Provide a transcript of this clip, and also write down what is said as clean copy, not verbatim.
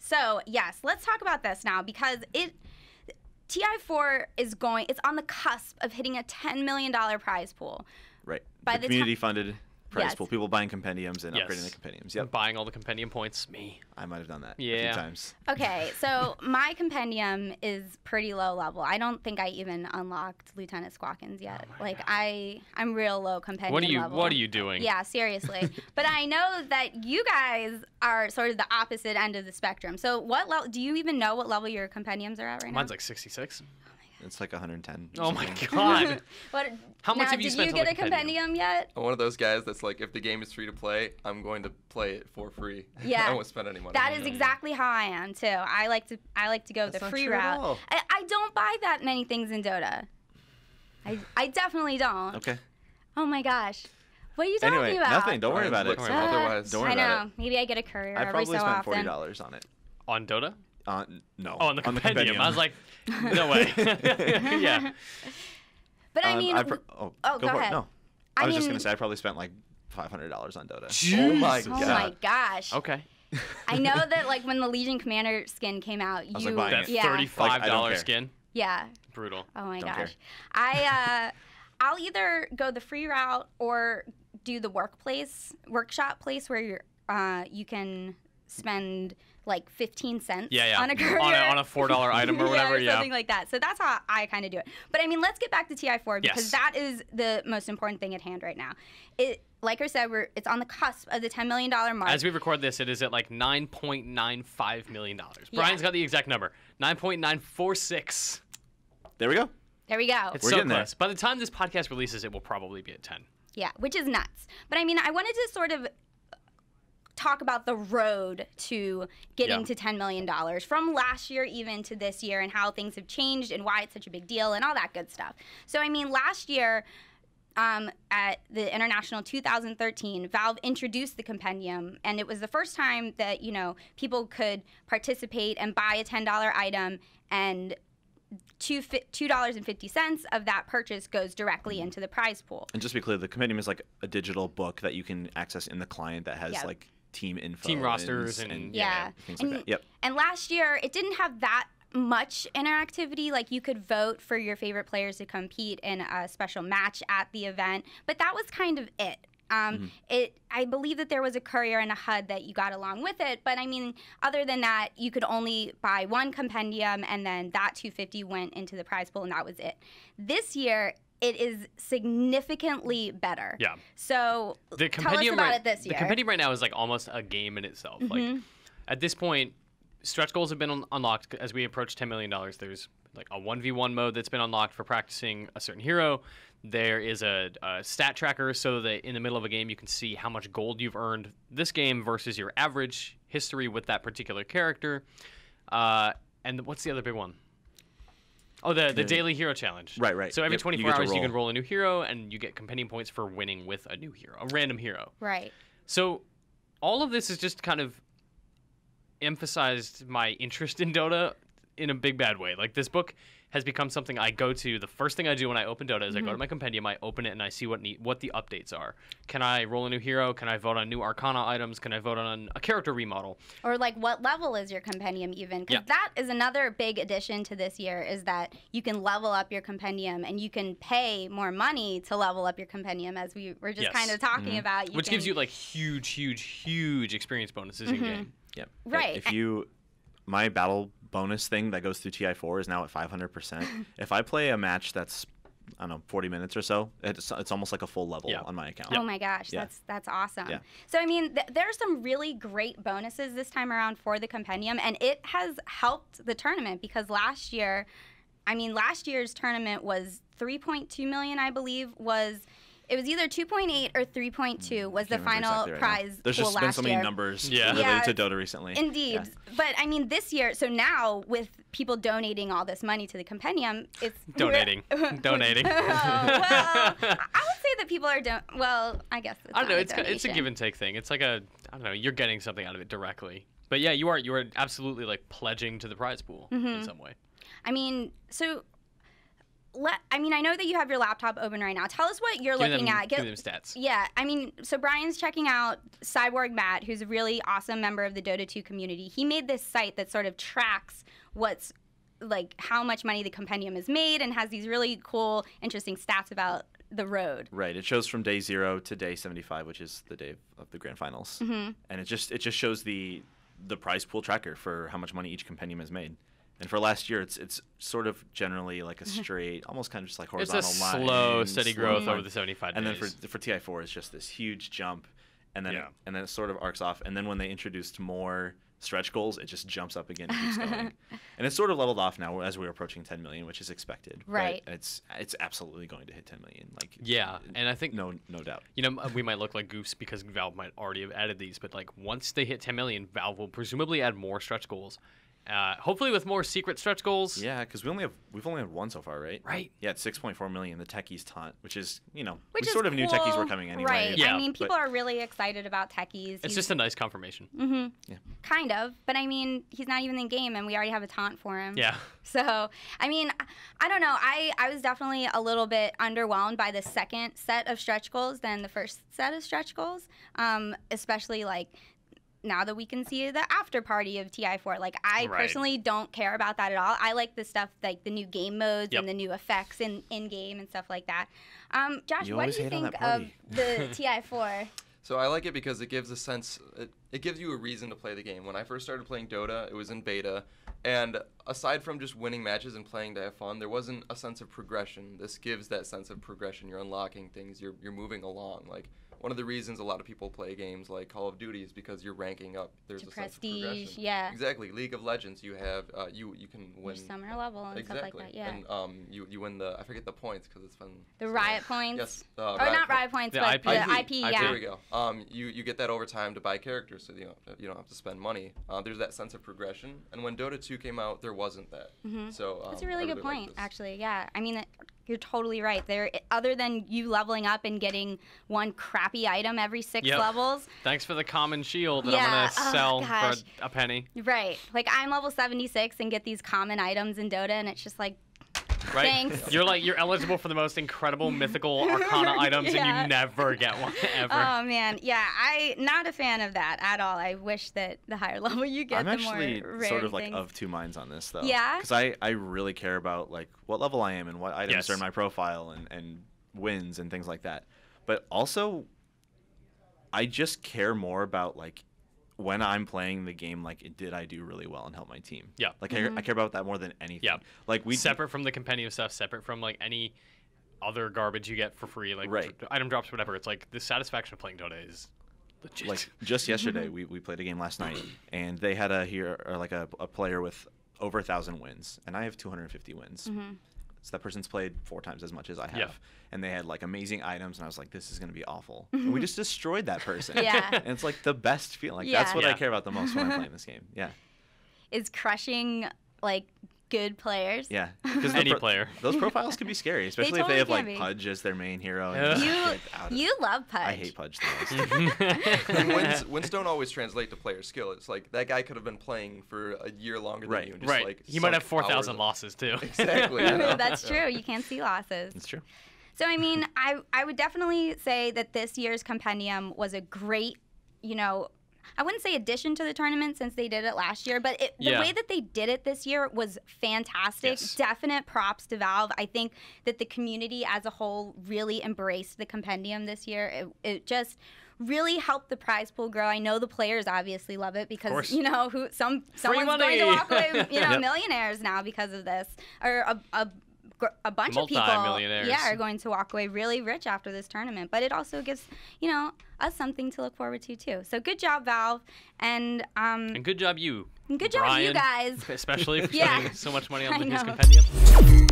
So, yes, let's talk about this now because TI4 is it's on the cusp of hitting a $10 million prize pool. Right. The community-funded prize pool. People buying compendiums and upgrading the compendiums. Yep. Buying all the compendium points. Me. I might have done that a few times. Okay, so my compendium is pretty low level. I don't think I even unlocked Lieutenant Squawkins yet. I'm real low compendium level. What are you doing? Yeah, seriously. But I know that you guys are sort of the opposite end of the spectrum. So what level? Do you even know what level your compendiums are at right now? Mine's like 66. It's like 110. Oh my god! How much have you spent? Did you get a compendium yet? I'm one of those guys that's like, if the game is free to play, I'm going to play it for free. Yeah, I won't spend any money. That is exactly how I am too. I like to go the free route. I don't buy that many things in Dota. I definitely don't. Okay. Oh my gosh. What are you talking about? Nothing. Don't worry about it. Otherwise, don't worry about it. Maybe I get a courier every so often. I probably often. spent $40 on it. On Dota? No. Oh, on the compendium. I was like, no way. Yeah. But I mean, go ahead. No. I was just going to say I probably spent like $500 on Dota. Jeez. Oh my god. Oh my gosh. Okay. I know that like when the Legion Commander skin came out, I was like buying that $35 skin. Yeah. Brutal. Oh my Don't gosh. I'll either go the free route or do the workshop place where you can spend like 15 cents on a courier. on a $4 item or whatever. Yeah, something like that. So that's how I kind of do it. But I mean, let's get back to TI4 because that is the most important thing at hand right now. Like I said, it's on the cusp of the $10 million mark. As we record this, it is at like $9.95 million. Brian's got the exact number. 9.946. There we go. There we go. It's so close. By the time this podcast releases, it will probably be at 10. Yeah, which is nuts. But I mean, I wanted to sort of talk about the road to getting to $10 million from last year even to this year and how things have changed and why it's such a big deal and all that good stuff. So, I mean, last year at the International 2013, Valve introduced the Compendium, and it was the first time that, people could participate and buy a $10 item, and $2.50 of that purchase goes directly into the prize pool. And just to be clear, the Compendium is like a digital book that you can access in the client that has like team info, team rosters, and things like that. Yep. And last year, it didn't have that much interactivity. Like you could vote for your favorite players to compete in a special match at the event, but that was kind of it. I believe that there was a courier and a HUD that you got along with it, but I mean, other than that, you could only buy one compendium, and then that $250 went into the prize pool, and that was it. This year, it is significantly better. Yeah. So tell us about it this year. The compendium right now is like almost a game in itself. Like at this point, stretch goals have been unlocked as we approach $10 million. There's like a 1v1 mode that's been unlocked for practicing a certain hero. There is a stat tracker so that in the middle of a game you can see how much gold you've earned this game versus your average history with that particular character. And what's the other big one? Oh, the daily hero challenge. Right. So every 24 hours you can roll a new hero, and you get compendium points for winning with a new hero, a random hero. Right. So all of this has just kind of emphasized my interest in Dota in a big bad way. Like this book has become something I go to. The first thing I do when I open Dota is I go to my compendium, I open it, and I see what the updates are. Can I roll a new hero? Can I vote on new Arcana items? Can I vote on a character remodel? Or like what level is your compendium even? Because that is another big addition to this year is that you can level up your compendium and you can pay more money to level up your compendium, as we were just kind of talking about. Which gives you like huge experience bonuses in game. Yep. Right. My battle bonus thing that goes through TI4 is now at 500%. If I play a match that's, I don't know, 40 minutes or so, it's almost like a full level on my account. Oh my gosh, that's awesome. Yeah. So I mean, there are some really great bonuses this time around for the compendium, and it has helped the tournament because last year's tournament was 3.2 million, I believe, it was either 2.8 or 3.2 was the final prize. There's just been so many numbers related to Dota recently. Indeed. But I mean, this year, so now with people donating all this money to the compendium, it's donating. Well, I would say that people are well, I guess it's I don't know. It's a give and take thing. It's like you're getting something out of it directly. But yeah, you are absolutely like pledging to the prize pool in some way. I mean, so I mean, I know that you have your laptop open right now. Tell us what you're looking at. Give them stats. Yeah, I mean, so Brian's checking out Cyborg Matt, who's a really awesome member of the Dota 2 community. He made this site that sort of tracks what's like how much money the Compendium has made and has these really cool, interesting stats about the road. Right. It shows from day 0 to day 75, which is the day of the grand finals. Mm-hmm. And it just shows the prize pool tracker for how much money each Compendium has made. And for last year, it's sort of generally like a straight, almost kind of just like horizontal line. It's a slow, steady growth over the 75 days. And then for TI4, it's just this huge jump, and then it sort of arcs off. And then when they introduced more stretch goals, it just jumps up again and keeps going. And it's sort of leveled off now as we're approaching 10 million, which is expected. Right. But it's absolutely going to hit 10 million. Like and I think no doubt. You know, we might look like goofs because Valve might already have added these, but like once they hit 10 million, Valve will presumably add more stretch goals. Hopefully with more secret stretch goals. Yeah, because we've only had one so far, right? Right. Yeah, it's 6.4 million. The techies taunt, which is we is sort of knew techies cool. were coming anyway. Right. Yeah. I mean, people are really excited about techies. It's just a nice confirmation. Mm-hmm. Yeah. Kind of, but I mean, he's not even in game, and we already have a taunt for him. Yeah. So, I mean, I don't know. I was definitely a little bit underwhelmed by the second set of stretch goals than the first set of stretch goals, especially like now that we can see the after party of TI4. Like, I personally don't care about that at all. I like the stuff like the new game modes and the new effects in game and stuff like that. Josh, what do you think of the TI4? So I like it because it gives a sense, it gives you a reason to play the game. When I first started playing Dota, it was in beta, and aside from just winning matches and playing to have fun, there wasn't a sense of progression. This gives that sense of progression. You're unlocking things, you're moving along. Like, one of the reasons a lot of people play games like Call of Duty is because you're ranking up. There's a sense of progression. Yeah. Exactly. League of Legends, you have you can win. Your summer level and stuff like that. Yeah. And you win the, I forget the points because it's fun. The riot points. Yes. Or not riot points, but the IP. Yeah. There we go. You get that over time to buy characters, so you don't have to spend money. There's that sense of progression, and when Dota 2 came out, there wasn't that. Mm-hmm. So that's a really good point, actually. Yeah. I mean, you're totally right. There, other than you leveling up and getting one crappy item every 6 levels. Thanks for the common shield that I'm gonna sell for a penny. Right. Like, I'm level 76 and get these common items in Dota, and it's just like, thanks. You're eligible for the most incredible mythical arcana items, and you never get one ever. Oh man, yeah, not a fan of that at all. I wish that the higher level you get, the more rare things. I'm actually sort of like of two minds on this though. Yeah. Because I really care about like what level I am and what items are in my profile and wins and things like that. But also, I just care more about like when I'm playing the game, like, did I do really well and help my team? Yeah. Like, I care about that more than anything. Yeah. Like, separate from the Compendium stuff, separate from, like, any other garbage you get for free, like, item drops, whatever. It's, like, the satisfaction of playing Dota is legit. Like, just yesterday, we played a game last night, and they had a player with over 1,000 wins, and I have 250 wins. Mm-hmm. So that person's played 4 times as much as I have. Yeah. And they had like amazing items, and I was like, this is going to be awful. And we just destroyed that person. Yeah. And it's like the best feeling. Like, that's what I care about the most when I'm playing this game. Yeah. Is crushing like good players. Yeah. Because any player. Those profiles can be scary, especially if they have like Pudge as their main hero. And you love Pudge. I hate Pudge the most. Wins don't always translate to player skill. It's like that guy could have been playing for a year longer than you. And just like he might have 4,000 losses too. Exactly. That's true. You can't see losses. That's true. So, I mean, I would definitely say that this year's Compendium was a great, I wouldn't say addition to the tournament since they did it last year, but the way that they did it this year was fantastic. Yes. Definite props to Valve. I think that the community as a whole really embraced the Compendium this year. It just really helped the prize pool grow. I know the players obviously love it because someone's going to walk away millionaires now because of this, or a bunch of people are going to walk away really rich after this tournament. But it also gives us something to look forward to too. So good job, Valve, and good job you. And good job Brian, you guys, especially for spending so much money on his Compendium.